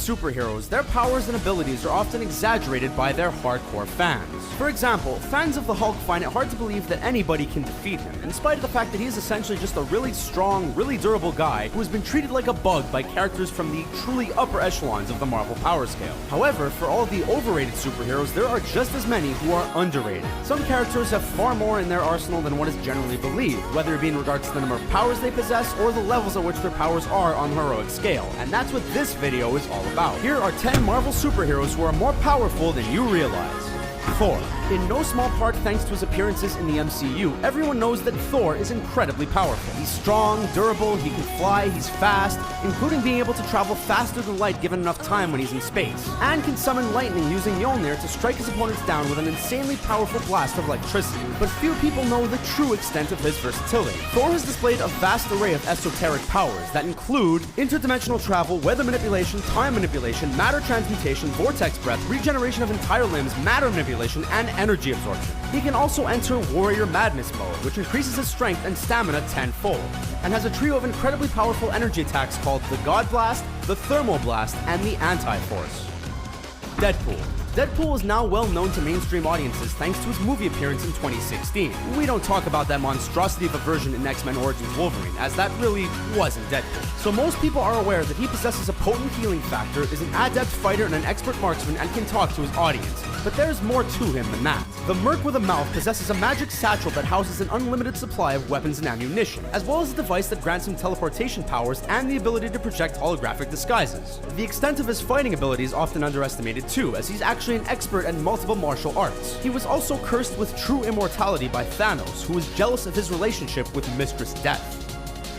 superheroes, their powers and abilities are often exaggerated by their hardcore fans. For example, fans of the Hulk find it hard to believe that anybody can defeat him, in spite of the fact that he is essentially just a really strong, really durable guy who has been treated like a bug by characters from the truly upper echelons of the Marvel power scale. However, for all the overrated superheroes, there are just as many who are underrated. Some characters have far more in their arsenal than what is generally believed, whether it be in regards to the number of powers they possess or the levels at which their powers are on the heroic scale, and that's what this video is all about. Here are 10 Marvel superheroes who are more powerful than you realize. Thor. In no small part thanks to his appearances in the MCU, everyone knows that Thor is incredibly powerful. He's strong, durable, he can fly, he's fast, including being able to travel faster than light given enough time when he's in space, and can summon lightning using Mjolnir to strike his opponents down with an insanely powerful blast of electricity. But few people know the true extent of his versatility. Thor has displayed a vast array of esoteric powers that include interdimensional travel, weather manipulation, time manipulation, matter transmutation, vortex breath, regeneration of entire limbs, matter manipulation, and energy absorption. He can also enter Warrior Madness mode, which increases his strength and stamina tenfold, and has a trio of incredibly powerful energy attacks called the God Blast, the Thermal Blast, and the Anti-Force. Deadpool. Deadpool is now well known to mainstream audiences thanks to his movie appearance in 2016. We don't talk about that monstrosity of a version in X-Men Origins Wolverine, as that really wasn't Deadpool. So most people are aware that he possesses a potent healing factor, is an adept fighter and an expert marksman, and can talk to his audience. But there's more to him than that. The Merc with a Mouth possesses a magic satchel that houses an unlimited supply of weapons and ammunition, as well as a device that grants him teleportation powers and the ability to project holographic disguises. The extent of his fighting ability is often underestimated too, as he's actually an expert at multiple martial arts. He was also cursed with true immortality by Thanos, who was jealous of his relationship with Mistress Death.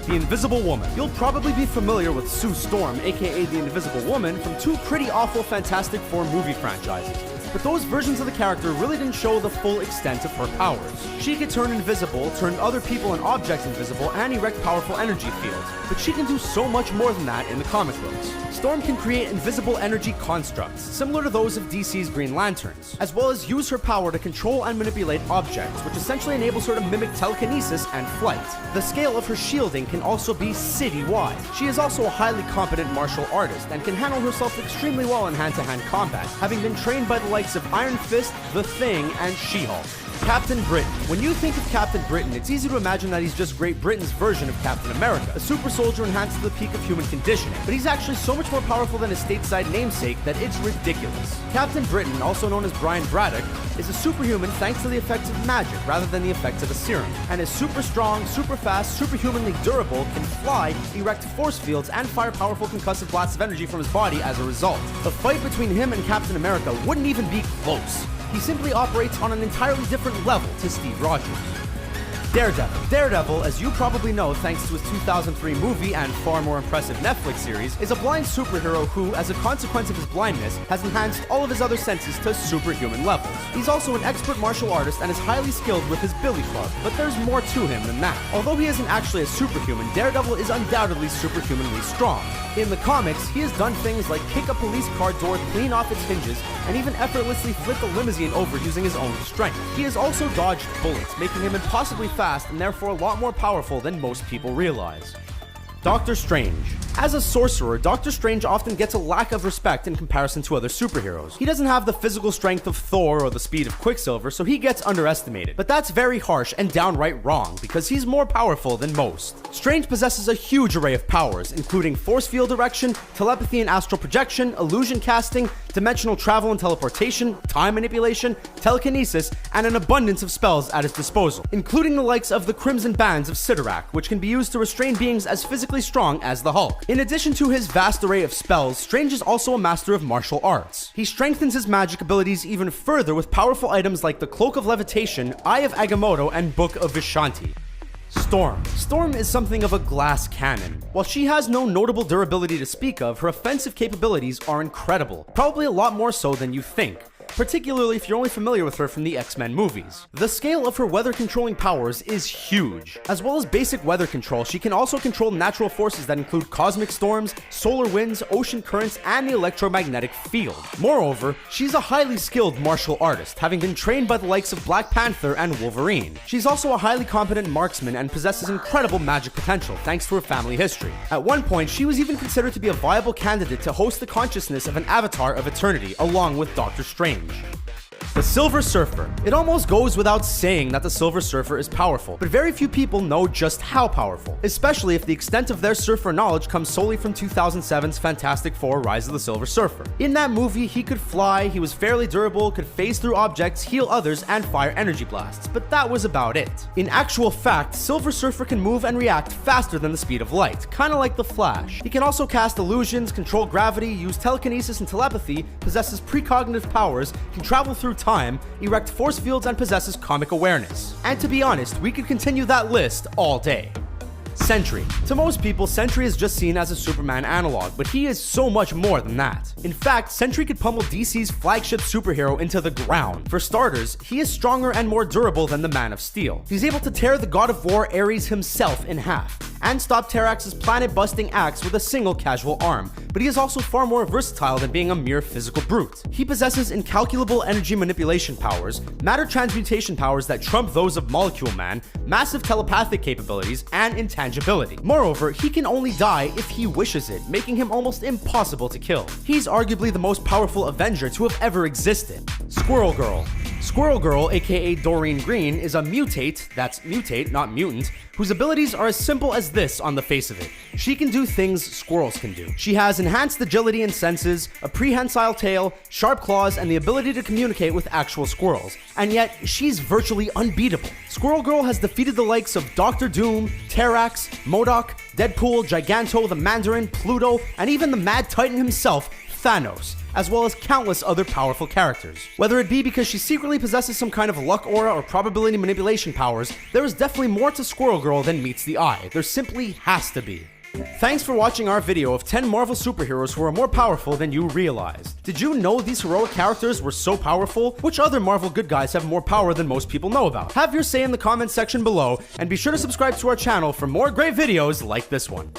The Invisible Woman. You'll probably be familiar with Sue Storm, aka the Invisible Woman, from two pretty awful Fantastic Four movie franchises. But those versions of the character really didn't show the full extent of her powers. She could turn invisible, turn other people and objects invisible, and erect powerful energy fields. But she can do so much more than that in the comic books. Storm can create invisible energy constructs, similar to those of DC's Green Lanterns, as well as use her power to control and manipulate objects, which essentially enables her to mimic telekinesis and flight. The scale of her shielding can also be city-wide. She is also a highly competent martial artist and can handle herself extremely well in hand-to-hand combat, having been trained by the likes of Iron Fist, The Thing, and She-Hulk. Captain Britain. When you think of Captain Britain, it's easy to imagine that he's just Great Britain's version of Captain America, a super soldier enhanced to the peak of human conditioning. But he's actually so much more powerful than his stateside namesake that it's ridiculous. Captain Britain, also known as Brian Braddock, is a superhuman thanks to the effects of magic rather than the effects of a serum, and is super strong, super fast, superhumanly durable, can fly, erect force fields, and fire powerful concussive blasts of energy from his body as a result. The fight between him and Captain America wouldn't even be close. He simply operates on an entirely different level to Steve Rogers. Daredevil. Daredevil, as you probably know thanks to his 2003 movie and far more impressive Netflix series, is a blind superhero who, as a consequence of his blindness, has enhanced all of his other senses to superhuman levels. He's also an expert martial artist and is highly skilled with his billy club, but there's more to him than that. Although he isn't actually a superhuman, Daredevil is undoubtedly superhumanly strong. In the comics, he has done things like kick a police car door clean off its hinges and even effortlessly flip a limousine over using his own strength. He has also dodged bullets, making him impossibly fast and therefore a lot more powerful than most people realize. Doctor Strange. As a sorcerer, Doctor Strange often gets a lack of respect in comparison to other superheroes. He doesn't have the physical strength of Thor or the speed of Quicksilver, so he gets underestimated. But that's very harsh and downright wrong, because he's more powerful than most. Strange possesses a huge array of powers, including force field erection, telepathy and astral projection, illusion casting, dimensional travel and teleportation, time manipulation, telekinesis, and an abundance of spells at his disposal, including the likes of the Crimson Bands of Sidorak, which can be used to restrain beings as physically strong as the Hulk. In addition to his vast array of spells, Strange is also a master of martial arts. He strengthens his magic abilities even further with powerful items like the Cloak of Levitation, Eye of Agamotto, and Book of Vishanti. Storm. Storm is something of a glass cannon. While she has no notable durability to speak of, her offensive capabilities are incredible, probably a lot more so than you think. particularly if you're only familiar with her from the X-Men movies. The scale of her weather controlling powers is huge. As well as basic weather control, she can also control natural forces that include cosmic storms, solar winds, ocean currents, and the electromagnetic field. Moreover, she's a highly skilled martial artist, having been trained by the likes of Black Panther and Wolverine. She's also a highly competent marksman and possesses incredible magic potential thanks to her family history. At one point, she was even considered to be a viable candidate to host the consciousness of an Avatar of Eternity, along with Doctor Strange. The Silver Surfer. It almost goes without saying that the Silver Surfer is powerful, but very few people know just how powerful, especially if the extent of their surfer knowledge comes solely from 2007's Fantastic Four: Rise of the Silver Surfer. In that movie, he could fly, he was fairly durable, could phase through objects, heal others, and fire energy blasts, but that was about it. In actual fact, Silver Surfer can move and react faster than the speed of light, kinda like the Flash. He can also cast illusions, control gravity, use telekinesis and telepathy, possesses precognitive powers, can travel through time, erect force fields, and possesses comic awareness. And to be honest, we could continue that list all day. Sentry. To most people, Sentry is just seen as a Superman analog, but he is so much more than that. In fact, Sentry could pummel DC's flagship superhero into the ground. For starters, he is stronger and more durable than the Man of Steel. He's able to tear the God of War Ares himself in half, and stop Terrax's planet-busting axe with a single casual arm, but he is also far more versatile than being a mere physical brute. He possesses incalculable energy manipulation powers, matter transmutation powers that trump those of Molecule Man, massive telepathic capabilities, and intangibility. Moreover, he can only die if he wishes it, making him almost impossible to kill. He's arguably the most powerful Avenger to have ever existed. Squirrel Girl. Squirrel Girl, aka Doreen Green, is a mutate, that's mutate, not mutant, whose abilities are as simple as this on the face of it. She can do things squirrels can do. She has enhanced agility and senses, a prehensile tail, sharp claws, and the ability to communicate with actual squirrels. And yet, she's virtually unbeatable. Squirrel Girl has defeated the likes of Doctor Doom, Terrax, MODOK, Deadpool, Giganto, the Mandarin, Pluto, and even the Mad Titan himself, Thanos, as well as countless other powerful characters. Whether it be because she secretly possesses some kind of luck aura or probability manipulation powers, there is definitely more to Squirrel Girl than meets the eye. There simply has to be. Thanks for watching our video of 10 Marvel superheroes who are more powerful than you realized. Did you know these heroic characters were so powerful? Which other Marvel good guys have more power than most people know about? Have your say in the comments section below, and be sure to subscribe to our channel for more great videos like this one.